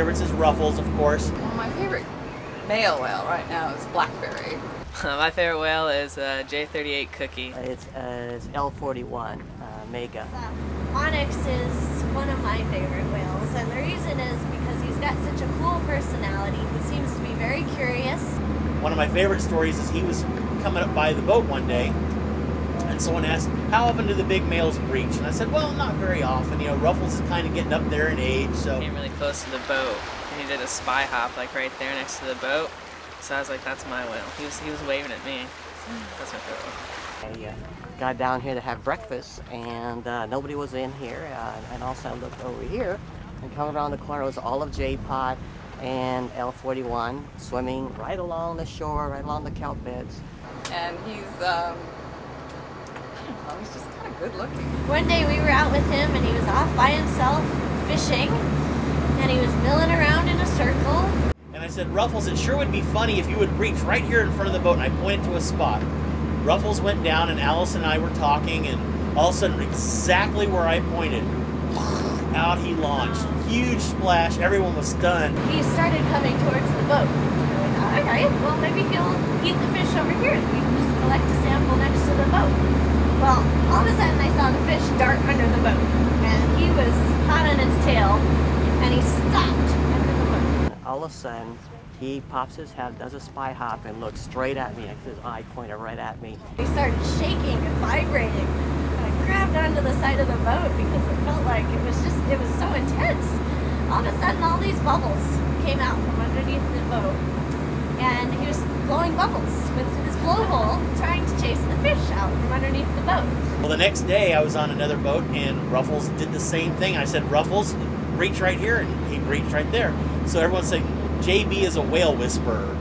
favorites is Ruffles, of course. Well, my favorite male whale right now is Blackberry. My favorite whale is J38 Cookie. It's L41 Mega. Onyx is one of my favorite whales, and the reason is because he's got such a cool personality. He seems to be very curious. One of my favorite stories is he was coming up by the boat one day, and someone asked, how often do the big males breach? And I said, well, not very often. You know, Ruffles is kind of getting up there in age, so... Came really close to the boat, and he did a spy hop, like right there next to the boat. So I was like, that's my whale. He was waving at me. That's my favorite one. I got down here to have breakfast, and nobody was in here. And also I looked over here, and coming around the corner was all of J-Pod and L41 swimming right along the shore, right along the kelp beds. And he's, I don't know, he's just kind of good looking. One day we were out with him, and he was off by himself fishing, and he was milling around in a circle. And I said, Ruffles, it sure would be funny if you would breach right here in front of the boat, and I pointed to a spot. Ruffles went down, and Alice and I were talking, and all of a sudden, exactly where I pointed, out he launched. Huge splash. Everyone was stunned. He started coming towards the boat. All right, well, maybe he'll eat the fish over here. We can just collect a sample next to the boat. Well, all of a sudden, I saw the fish dart under the boat, and he was hot on his tail, and he stopped under the boat. All of a sudden, he pops his head, does a spy hop, and looks straight at me. His eye pointed right at me. He started shaking and vibrating. I grabbed onto the side of the boat because it felt like it was so intense. All of a sudden, all these bubbles came out from underneath the boat, and he was blowing bubbles with his blowhole, trying to chase the fish out from underneath the boat. Well, the next day, I was on another boat, and Ruffles did the same thing. I said, Ruffles, breach right here, and he breached right there. So everyone's saying, JB is a whale whisperer.